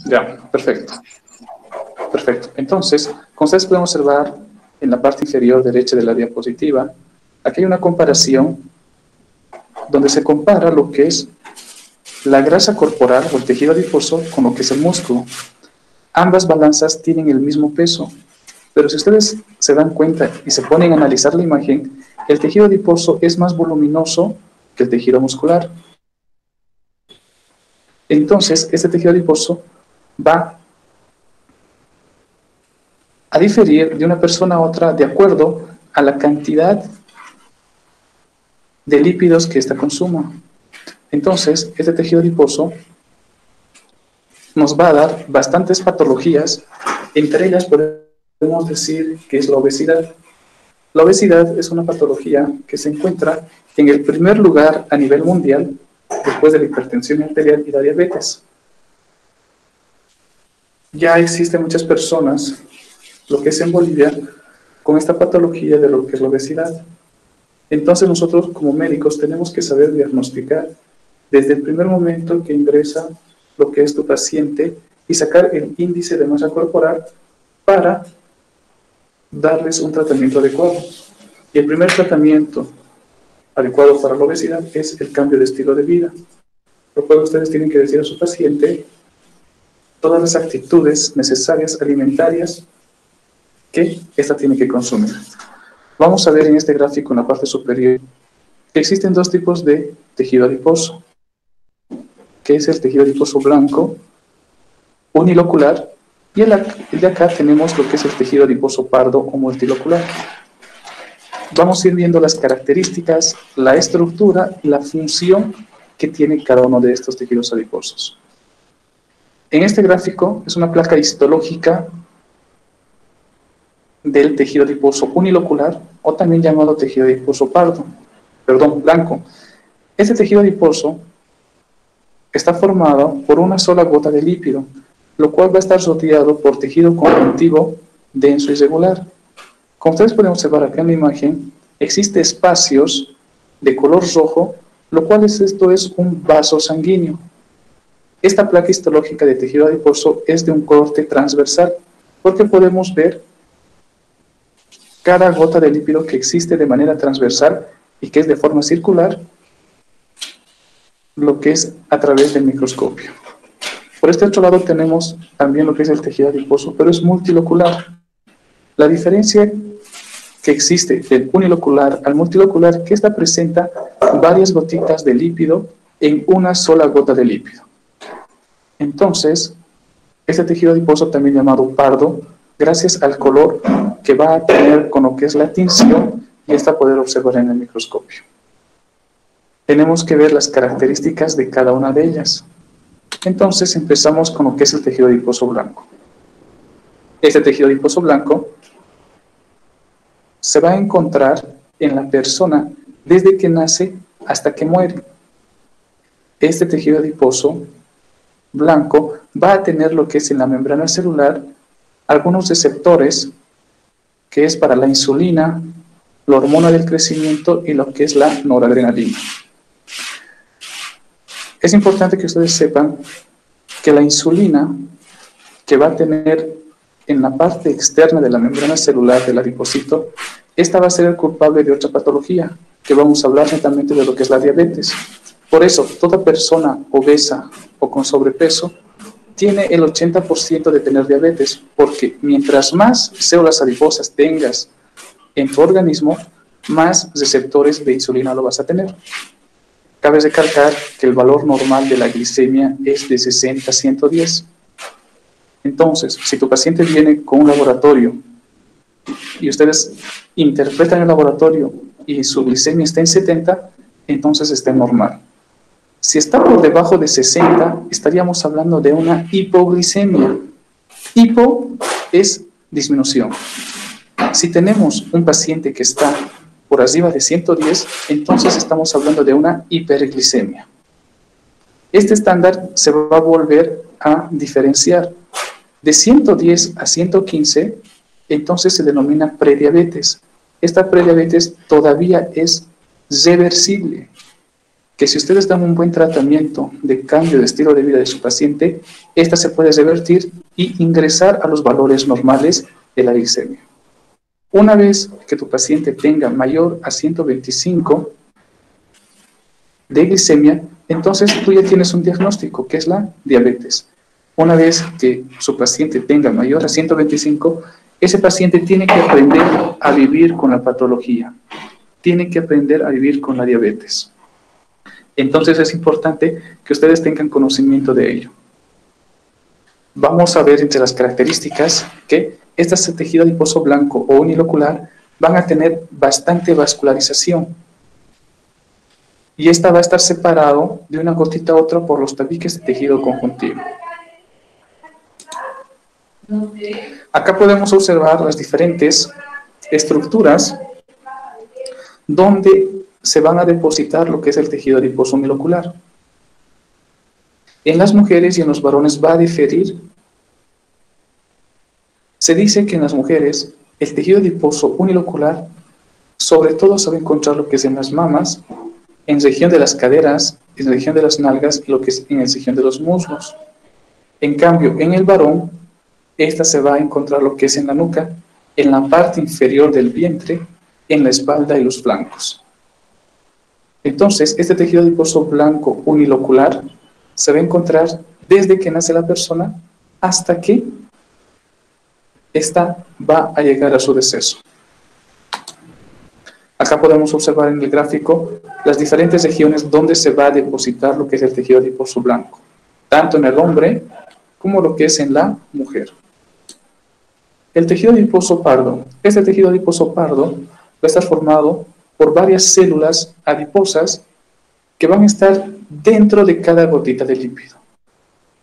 Ya, perfecto. Perfecto. Entonces, como ustedes pueden observar en la parte inferior derecha de la diapositiva, aquí hay una comparación donde se compara lo que es la grasa corporal o el tejido adiposo con lo que es el músculo. Ambas balanzas tienen el mismo peso, pero si ustedes se dan cuenta y se ponen a analizar la imagen, el tejido adiposo es más voluminoso que el tejido muscular. Entonces, este tejido adiposo va a diferir de una persona a otra de acuerdo a la cantidad de lípidos que ésta consuma. Entonces, este tejido adiposo nos va a dar bastantes patologías, entre ellas podemos decir que es la obesidad. La obesidad es una patología que se encuentra en el primer lugar a nivel mundial después de la hipertensión arterial y la diabetes. Ya existen muchas personas, lo que es en Bolivia, con esta patología de lo que es la obesidad. Entonces nosotros como médicos tenemos que saber diagnosticar desde el primer momento que ingresa lo que es tu paciente y sacar el índice de masa corporal para darles un tratamiento adecuado. Y el primer tratamiento adecuado para la obesidad es el cambio de estilo de vida, lo cual ustedes tienen que decir a su paciente todas las actitudes necesarias alimentarias que ésta tiene que consumir. Vamos a ver en este gráfico en la parte superior que existen dos tipos de tejido adiposo, que es el tejido adiposo blanco, unilocular, y el de acá tenemos lo que es el tejido adiposo pardo o multilocular. Vamos a ir viendo las características, la estructura y la función que tiene cada uno de estos tejidos adiposos. En este gráfico es una placa histológica del tejido adiposo unilocular o también llamado tejido adiposo blanco. Este tejido adiposo está formado por una sola gota de lípido, lo cual va a estar rodeado por tejido conjuntivo denso y regular. Como ustedes pueden observar acá en la imagen, existen espacios de color rojo, lo cual esto es un vaso sanguíneo. Esta placa histológica de tejido adiposo es de un corte transversal, porque podemos ver cada gota de lípido que existe de manera transversal y que es de forma circular, lo que es a través del microscopio. Por este otro lado tenemos también lo que es el tejido adiposo, pero es multilocular. La diferencia que existe del unilocular al multilocular, que esta presenta varias gotitas de lípido en una sola gota de lípido. Entonces, este tejido adiposo, también llamado pardo, gracias al color que va a tener con lo que es la tinción, y esta poder observar en el microscopio. Tenemos que ver las características de cada una de ellas. Entonces empezamos con lo que es el tejido adiposo blanco. Este tejido adiposo blanco se va a encontrar en la persona desde que nace hasta que muere. Este tejido adiposo blanco va a tener lo que es en la membrana celular algunos receptores que es para la insulina, la hormona del crecimiento y lo que es la noradrenalina. Es importante que ustedes sepan que la insulina que va a tener en la parte externa de la membrana celular del adipocito, esta va a ser el culpable de otra patología, que vamos a hablar netamente de lo que es la diabetes. Por eso, toda persona obesa o con sobrepeso tiene el 80% de tener diabetes, porque mientras más células adiposas tengas en tu organismo, más receptores de insulina lo vas a tener. Cabe recalcar que el valor normal de la glicemia es de 60 a 110. Entonces, si tu paciente viene con un laboratorio y ustedes interpretan el laboratorio y su glicemia está en 70, entonces está normal. Si está por debajo de 60, estaríamos hablando de una hipoglicemia. Hipo es disminución. Si tenemos un paciente que está por arriba de 110, entonces estamos hablando de una hiperglicemia. Este estándar se va a volver a diferenciar. De 110 a 115, entonces se denomina prediabetes. Esta prediabetes todavía es reversible. que si ustedes dan un buen tratamiento de cambio de estilo de vida de su paciente, esta se puede revertir y ingresar a los valores normales de la glicemia. Una vez que tu paciente tenga mayor a 125 de glicemia, entonces tú ya tienes un diagnóstico, que es la diabetes. Una vez que su paciente tenga mayor a 125, ese paciente tiene que aprender a vivir con la patología, tiene que aprender a vivir con la diabetes. Entonces es importante que ustedes tengan conocimiento de ello. Vamos a ver entre las características que este tejido adiposo blanco o unilocular van a tener bastante vascularización. Y esta va a estar separado de una gotita a otra por los tabiques de tejido conjuntivo. Acá podemos observar las diferentes estructuras donde se van a depositar lo que es el tejido adiposo unilocular. En las mujeres y en los varones va a diferir. Se dice que en las mujeres el tejido adiposo unilocular sobre todo se va a encontrar lo que es en las mamas, en región de las caderas, en la región de las nalgas y lo que es en la región de los muslos. En cambio, en el varón, esta se va a encontrar lo que es en la nuca, en la parte inferior del vientre, en la espalda y los flancos. Entonces, este tejido adiposo blanco unilocular se va a encontrar desde que nace la persona hasta que esta va a llegar a su deceso. Acá podemos observar en el gráfico las diferentes regiones donde se va a depositar lo que es el tejido adiposo blanco, tanto en el hombre como lo que es en la mujer. El tejido adiposo pardo. Este tejido adiposo pardo va a estar formado por varias células adiposas que van a estar dentro de cada gotita de lípido.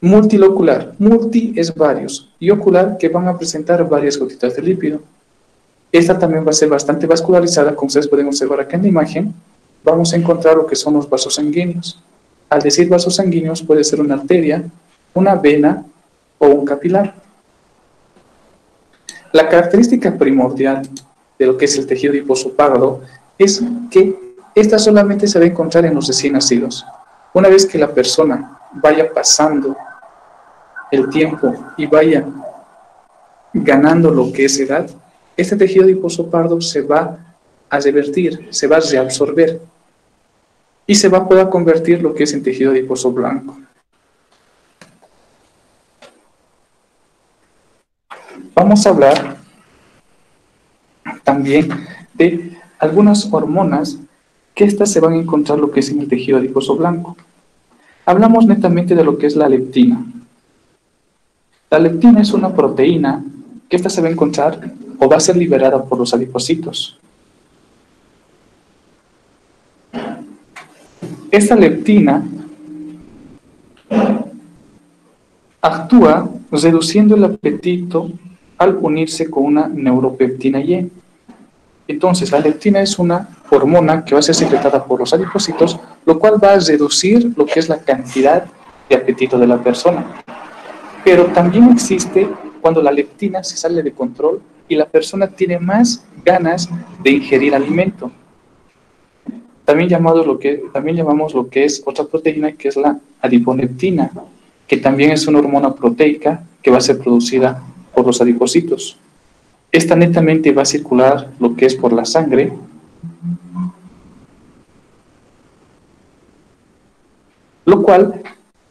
Multilocular. Multi es varios. Y ocular que van a presentar varias gotitas de lípido. Esta también va a ser bastante vascularizada, como ustedes pueden observar acá en la imagen. Vamos a encontrar lo que son los vasos sanguíneos. Al decir vasos sanguíneos puede ser una arteria, una vena o un capilar. La característica primordial de lo que es el tejido adiposo pardo es que esta solamente se va a encontrar en los recién nacidos. Una vez que la persona vaya pasando el tiempo y vaya ganando lo que es edad, este tejido adiposo pardo se va a revertir, se va a reabsorber y se va a poder convertir lo que es en tejido adiposo blanco. Vamos a hablar también de algunas hormonas que estas se van a encontrar lo que es en el tejido adiposo blanco. Hablamos netamente de lo que es la leptina. La leptina es una proteína que esta se va a encontrar o va a ser liberada por los adipocitos. Esta leptina actúa reduciendo el apetito al unirse con una neuropeptina Y. Entonces, la leptina es una hormona que va a ser secretada por los adipocitos, lo cual va a reducir lo que es la cantidad de apetito de la persona. Pero también existe cuando la leptina se sale de control y la persona tiene más ganas de ingerir alimento. También llamamos lo que es otra proteína, que es la adiponeptina, que también es una hormona proteica que va a ser producida por los adipocitos. Esta netamente va a circular lo que es por la sangre, lo cual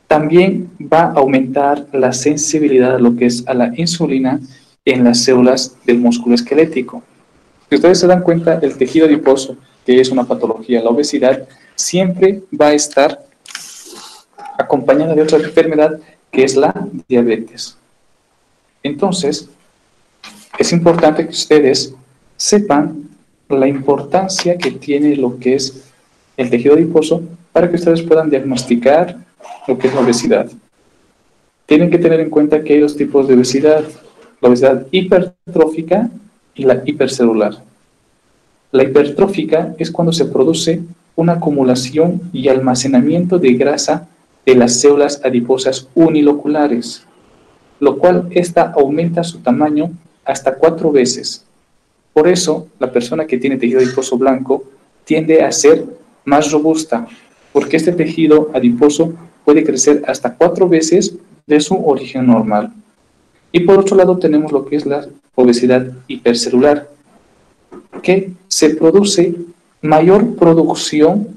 también va a aumentar la sensibilidad a lo que es a la insulina en las células del músculo esquelético. Si ustedes se dan cuenta, el tejido adiposo, que es una patología, la obesidad, siempre va a estar acompañada de otra enfermedad que es la diabetes. Entonces, es importante que ustedes sepan la importancia que tiene lo que es el tejido adiposo para que ustedes puedan diagnosticar lo que es la obesidad. Tienen que tener en cuenta que hay dos tipos de obesidad: la obesidad hipertrófica y la hipercelular. La hipertrófica es cuando se produce una acumulación y almacenamiento de grasa de las células adiposas uniloculares, lo cual esta aumenta su tamaño hasta 4 veces. Por eso, la persona que tiene tejido adiposo blanco tiende a ser más robusta, porque este tejido adiposo puede crecer hasta 4 veces de su origen normal. Y por otro lado tenemos lo que es la obesidad hipercelular, que se produce mayor producción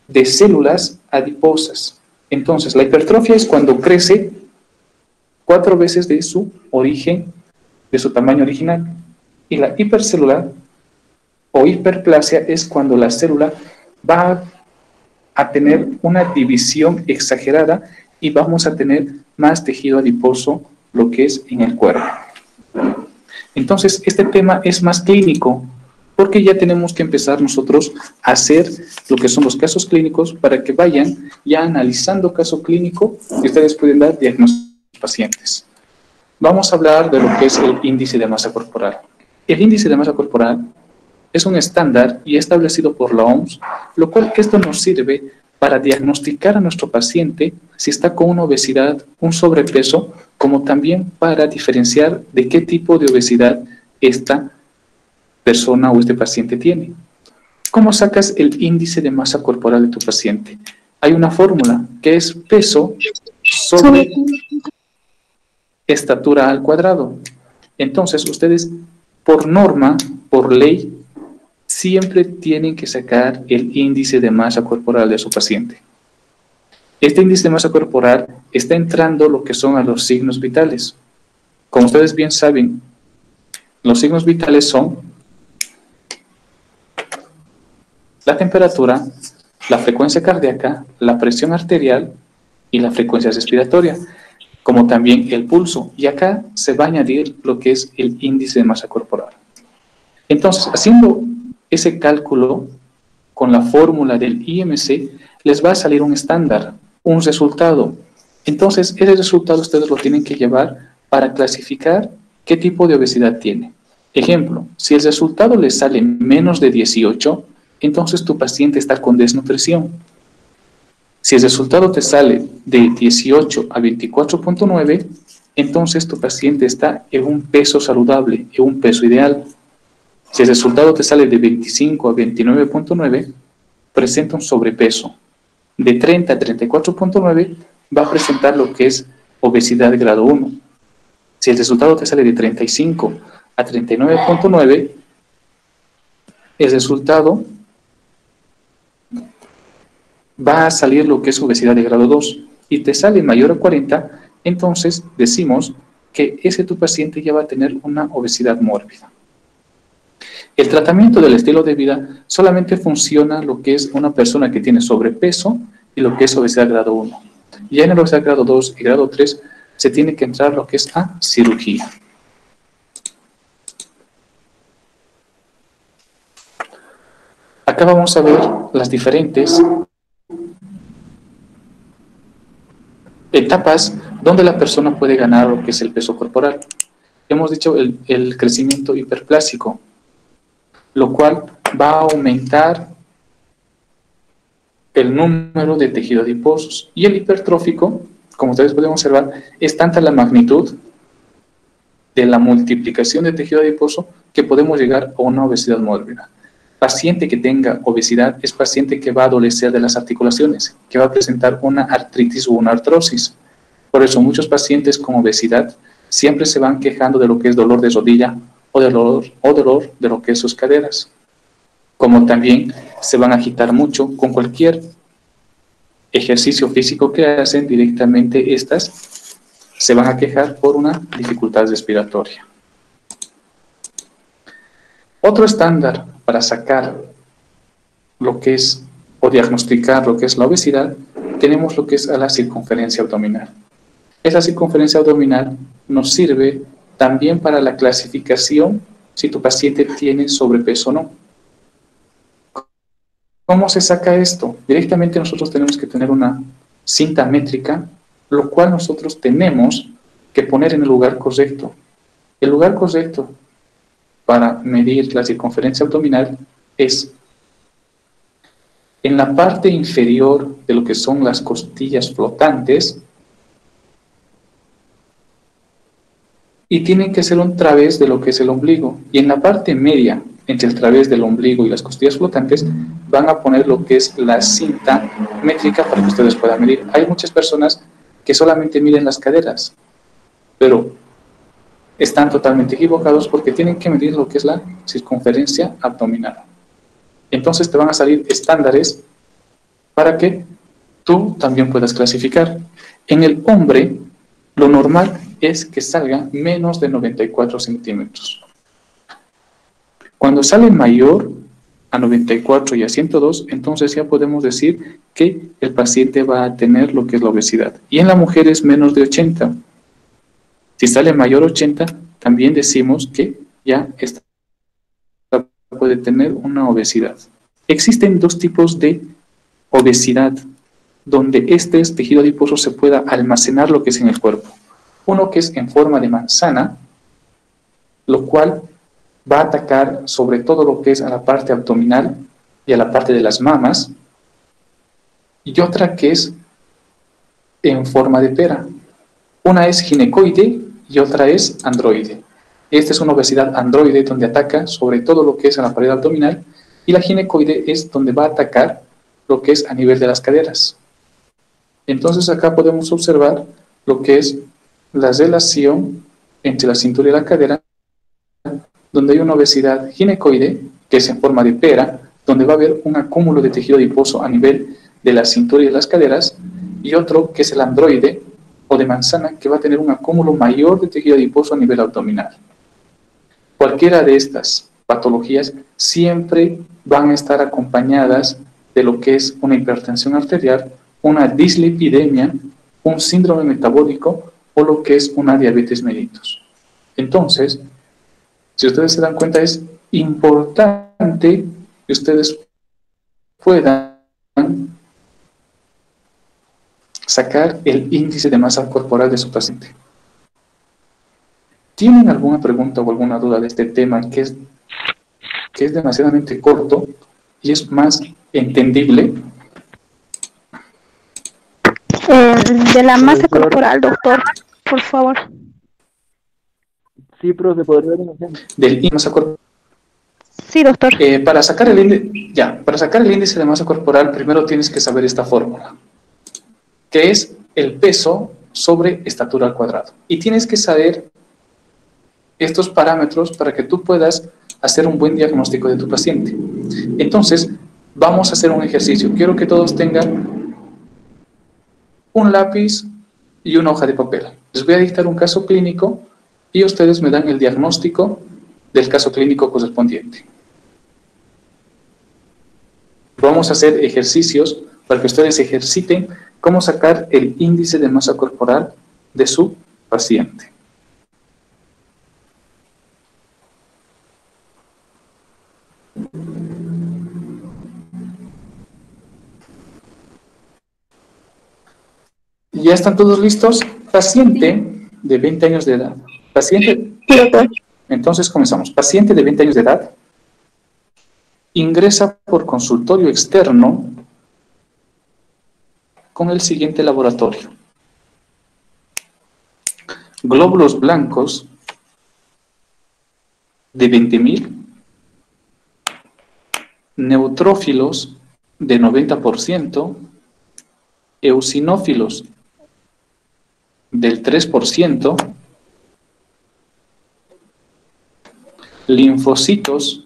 de células adiposas. Entonces, la hipertrofia es cuando crece 4 veces de su origen, de su tamaño original. Y la hipercelular o hiperplasia es cuando la célula va a tener una división exagerada y vamos a tener más tejido adiposo, lo que es en el cuerpo. Entonces, este tema es más clínico, porque ya tenemos que empezar nosotros a hacer lo que son los casos clínicos para que vayan ya analizando caso clínico y ustedes pueden dar diagnósticos a los pacientes. Vamos a hablar de lo que es el índice de masa corporal. El índice de masa corporal es un estándar y establecido por la OMS, lo cual esto nos sirve para diagnosticar a nuestro paciente si está con una obesidad, un sobrepeso, como también para diferenciar de qué tipo de obesidad esta persona o este paciente tiene. ¿Cómo sacas el índice de masa corporal de tu paciente? Hay una fórmula que es peso sobre estatura al cuadrado. Entonces, ustedes, por norma, por ley, siempre tienen que sacar el índice de masa corporal de su paciente. Este índice de masa corporal está entrando lo que son a los signos vitales. Como ustedes bien saben, los signos vitales son la temperatura, la frecuencia cardíaca, la presión arterial y la frecuencia respiratoria, como también el pulso. Y acá se va a añadir lo que es el índice de masa corporal. Entonces, haciendo ese cálculo con la fórmula del IMC, les va a salir un estándar, un resultado. Entonces, ese resultado ustedes lo tienen que llevar para clasificar qué tipo de obesidad tiene. Ejemplo, si el resultado les sale menos de 18, entonces tu paciente está con desnutrición. Si el resultado te sale de 18 a 24.9, entonces tu paciente está en un peso saludable, en un peso ideal. Si el resultado te sale de 25 a 29.9, presenta un sobrepeso. De 30 a 34.9 va a presentar lo que es obesidad de grado 1. Si el resultado te sale de 35 a 39.9, el resultado va a salir lo que es obesidad de grado 2. Y te sale mayor a 40, entonces decimos que ese tu paciente ya va a tener una obesidad mórbida. El tratamiento del estilo de vida solamente funciona lo que es una persona que tiene sobrepeso y lo que es obesidad grado 1. Ya en la obesidad grado 2 y grado 3 se tiene que entrar lo que es a cirugía. Acá vamos a ver las diferentes etapas donde la persona puede ganar lo que es el peso corporal. Hemos dicho el crecimiento hiperplásico, lo cual va a aumentar el número de tejidos adiposos. Y el hipertrófico, como ustedes pueden observar, es tanta la magnitud de la multiplicación de tejido adiposo que podemos llegar a una obesidad mórbida. Paciente que tenga obesidad es paciente que va a adolecer de las articulaciones, que va a presentar una artritis o una artrosis. Por eso muchos pacientes con obesidad siempre se van quejando de lo que es dolor de rodilla o dolor de lo que es sus caderas. Como también se van a agitar mucho con cualquier ejercicio físico que hacen, directamente estas se van a quejar por una dificultad respiratoria. Otro estándar para sacar lo que es o diagnosticar lo que es la obesidad, tenemos lo que es a la circunferencia abdominal. Esa circunferencia abdominal nos sirve también para la clasificación si tu paciente tiene sobrepeso o no. ¿Cómo se saca esto? Directamente nosotros tenemos que tener una cinta métrica, lo cual nosotros tenemos que poner en el lugar correcto. El lugar correcto para medir la circunferencia abdominal es en la parte inferior de lo que son las costillas flotantes y tienen que ser a través de lo que es el ombligo. Y en la parte media entre el través del ombligo y las costillas flotantes, van a poner lo que es la cinta métrica para que ustedes puedan medir. Hay muchas personas que solamente miden las caderas, pero están totalmente equivocados porque tienen que medir lo que es la circunferencia abdominal. Entonces te van a salir estándares para que tú también puedas clasificar. En el hombre, lo normal es que salga menos de 94 centímetros. Cuando sale mayor a 94 y a 102, entonces ya podemos decir que el paciente va a tener lo que es la obesidad. Y en la mujer es menos de 80. Si sale mayor a 80, también decimos que ya esta puede tener una obesidad. Existen dos tipos de obesidad, donde este tejido adiposo se pueda almacenar lo que es en el cuerpo. Uno que es en forma de manzana, lo cual va a atacar sobre todo lo que es a la parte abdominal y a la parte de las mamas, y otra que es en forma de pera. Una es ginecoide y otra es androide. Esta es una obesidad androide donde ataca sobre todo lo que es a la pared abdominal, y la ginecoide es donde va a atacar lo que es a nivel de las caderas. Entonces acá podemos observar lo que es la relación entre la cintura y la cadera, donde hay una obesidad ginecoide, que es en forma de pera, donde va a haber un acúmulo de tejido adiposo a nivel de la cintura y de las caderas, y otro que es el androide o de manzana, que va a tener un acúmulo mayor de tejido adiposo a nivel abdominal. Cualquiera de estas patologías siempre van a estar acompañadas de lo que es una hipertensión arterial, una dislipidemia, un síndrome metabólico o lo que es una diabetes mellitus. Entonces, si ustedes se dan cuenta, es importante que ustedes puedan sacar el índice de masa corporal de su paciente. ¿Tienen alguna pregunta o alguna duda de este tema que es demasiadamente corto y es más entendible? De la masa corporal, doctor, por favor. Sí, pero se podría ver un ejemplo. Del índice de masa corporal. Sí, doctor. Para sacar el índice de masa corporal, primero tienes que saber esta fórmula, que es el peso sobre estatura al cuadrado. Y tienes que saber estos parámetros para que tú puedas hacer un buen diagnóstico de tu paciente. Entonces, vamos a hacer un ejercicio. Quiero que todos tengan un lápiz y una hoja de papel. Les voy a dictar un caso clínico y ustedes me dan el diagnóstico del caso clínico correspondiente. Vamos a hacer ejercicios para que ustedes ejerciten cómo sacar el índice de masa corporal de su paciente. ¿Ya están todos listos? Paciente de 20 años de edad. Paciente. Entonces comenzamos. Paciente de 20 años de edad ingresa por consultorio externo con el siguiente laboratorio: glóbulos blancos de 20.000, neutrófilos de 90%, eosinófilos del 3%, linfocitos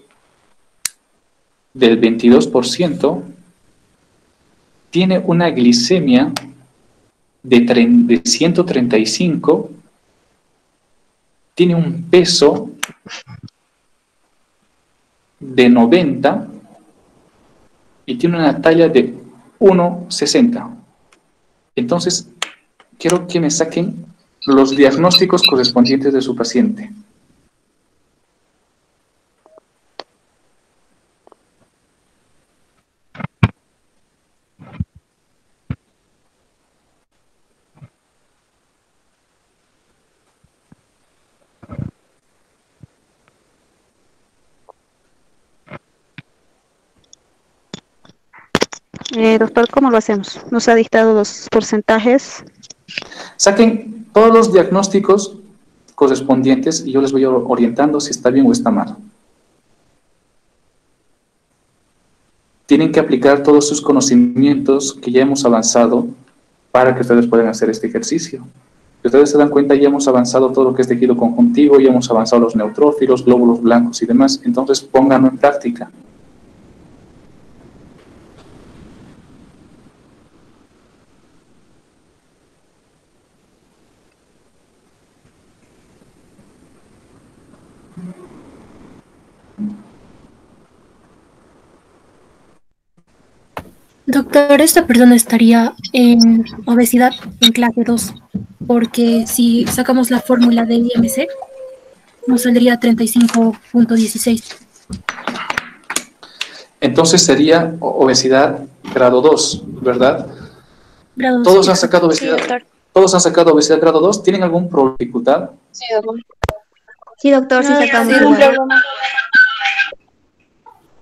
del 22%, tiene una glicemia de 135, tiene un peso de 90 y tiene una talla de 1,60. Entonces, quiero que me saquen los diagnósticos correspondientes de su paciente. Doctor, ¿cómo lo hacemos? Nos ha dictado los porcentajes. Saquen todos los diagnósticos correspondientes y yo les voy orientando si está bien o está mal. tienen que aplicar todos sus conocimientos que ya hemos avanzado para que ustedes puedan hacer este ejercicio. Si ustedes se dan cuenta, ya hemos avanzado todo lo que es tejido conjuntivo, ya hemos avanzado los neutrófilos, glóbulos blancos y demás. Entonces, pónganlo en práctica. Doctor, esta persona estaría en obesidad en clase 2, porque si sacamos la fórmula del IMC, nos saldría 35.16. Entonces sería obesidad grado 2, ¿verdad? Grado 2. Todos han sacado obesidad. Sí, Todos han sacado obesidad grado 2. ¿Tienen algún problema, dificultad? Sí, doctor, sí sacamos. Sí, igual.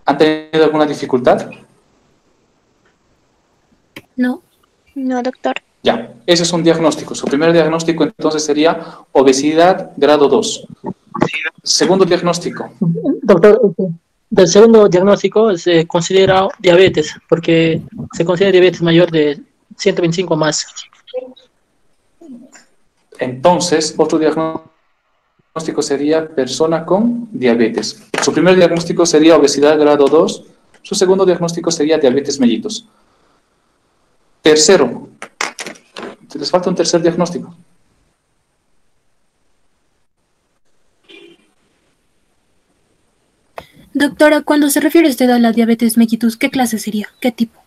¿Han tenido alguna dificultad? No. No, doctor. Ya, ese es un diagnóstico. Su primer diagnóstico entonces sería obesidad grado 2. Segundo diagnóstico. Doctor, del segundo diagnóstico se considera diabetes, porque se considera diabetes mayor de 125 más. Entonces, otro diagnóstico sería persona con diabetes. Su primer diagnóstico sería obesidad grado 2. Su segundo diagnóstico sería diabetes mellitus. Tercero, les falta un tercer diagnóstico. Doctora, cuando se refiere usted a la diabetes mellitus, ¿qué clase sería? ¿Qué tipo?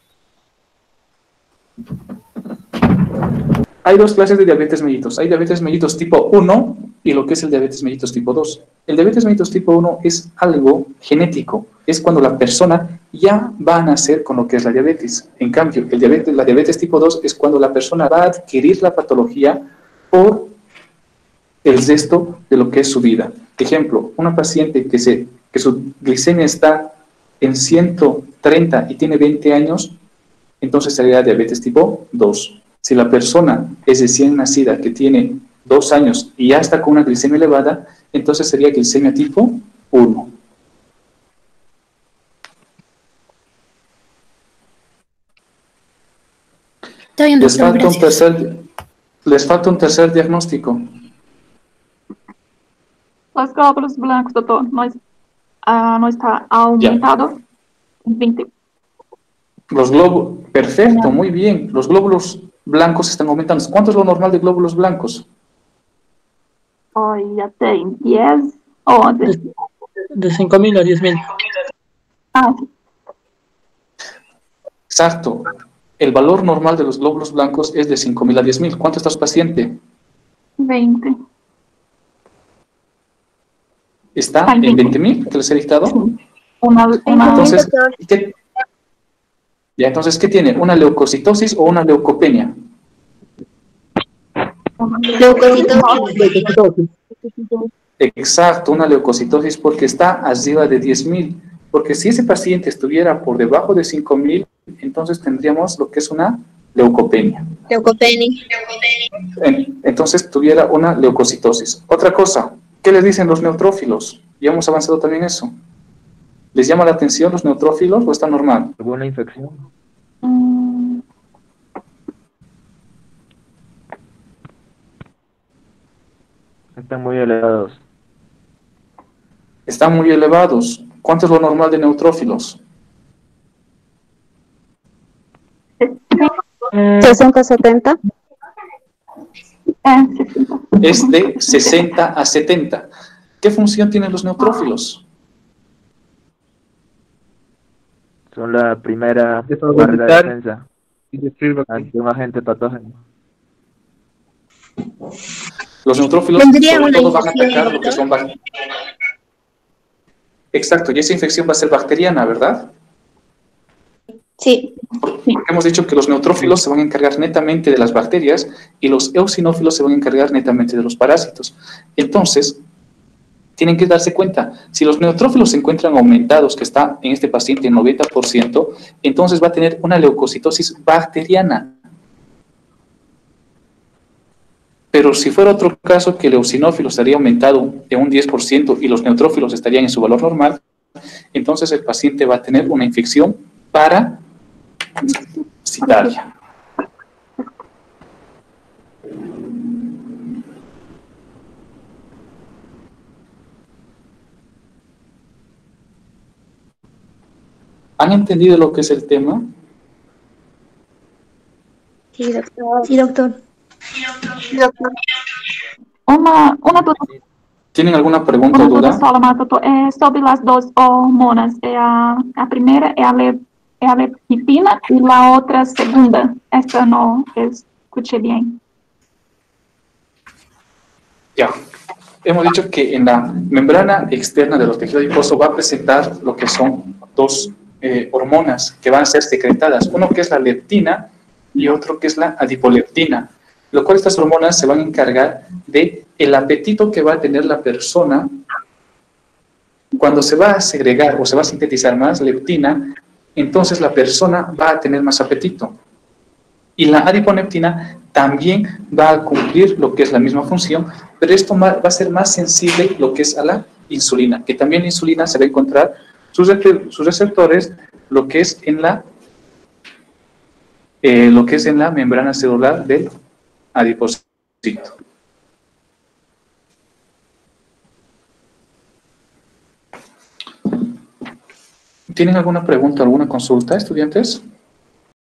Hay dos clases de diabetes mellitus. Hay diabetes mellitus tipo 1 y lo que es el diabetes mellitus tipo 2. El diabetes mellitus tipo 1 es algo genético. Es cuando la persona ya va a nacer con lo que es la diabetes. En cambio, la diabetes tipo 2 es cuando la persona va a adquirir la patología por el resto de lo que es su vida. Ejemplo, una paciente que su glicemia está en 130 y tiene 20 años, entonces sería diabetes tipo 2. Si la persona es recién nacida, que tiene 2 años y ya está con una glicemia elevada, entonces sería glicemia tipo 1. Está bien, Les doctor, falta, les falta un tercer diagnóstico. Los glóbulos blancos, doctor, no está aumentado en 20. Los glóbulos, perfecto, muy bien. Los glóbulos blancos están aumentando. ¿Cuánto es lo normal de glóbulos blancos? Hoy ya tengo 10 o 11. De 5.000 a 10.000. Ah, sí. Exacto. El valor normal de los glóbulos blancos es de 5.000 a 10.000. ¿Cuánto está su paciente? 20. ¿Está en 20.000 que les he dictado? Entonces, entonces, ¿qué tiene? ¿Una leucocitosis o una leucopenia? Leucocitosis. Exacto, una leucocitosis porque está arriba de 10.000. Porque si ese paciente estuviera por debajo de 5.000, entonces tendríamos lo que es una leucopenia. Leucopenia. Entonces tuviera una leucocitosis. Otra cosa, ¿qué les dicen los neutrófilos? Ya hemos avanzado también eso. ¿Les llama la atención los neutrófilos o está normal? ¿Alguna infección? Están muy elevados. Están muy elevados. ¿Cuánto es lo normal de neutrófilos? 60, 70. Es de 60 a 70. ¿Qué función tienen los neutrófilos? Son la primera barrera de defensa ante un agente patógeno. Los neutrófilos sobre todo van a atacar lo que son bacterias. Exacto, y esa infección va a ser bacteriana, ¿verdad? Sí. Porque hemos dicho que los neutrófilos se van a encargar netamente de las bacterias y los eosinófilos se van a encargar netamente de los parásitos. Entonces, tienen que darse cuenta, si los neutrófilos se encuentran aumentados, que está en este paciente en 90%, entonces va a tener una leucocitosis bacteriana. Pero si fuera otro caso que el eosinófilo estaría aumentado en un 10% y los neutrófilos estarían en su valor normal, entonces el paciente va a tener una infección parasitaria. ¿Han entendido lo que es el tema? Sí, doctor. Sí, doctor. Uma duda. ¿Tienen alguna pregunta o Uma dúvida duda? só, doutor, sobre as duas hormonas. A primeira é a leptina e a outra segunda. Essa não escuché bien. Ya. Hemos dicho que en la membrana externa de los tejidos adiposos va a presentar lo que son dos hormonas que van a ser secretadas. Uno que es la leptina y otro que es la adipoleptina. Lo cual estas hormonas se van a encargar de el apetito que va a tener la persona cuando se va a segregar o se va a sintetizar más leptina, entonces la persona va a tener más apetito. Y la adiponeptina también va a cumplir lo que es la misma función, pero esto va a ser más sensible lo que es a la insulina, que también la insulina se va a encontrar sus receptores lo que es en la membrana celular del adipocito. ¿Tienen alguna pregunta, alguna consulta, estudiantes?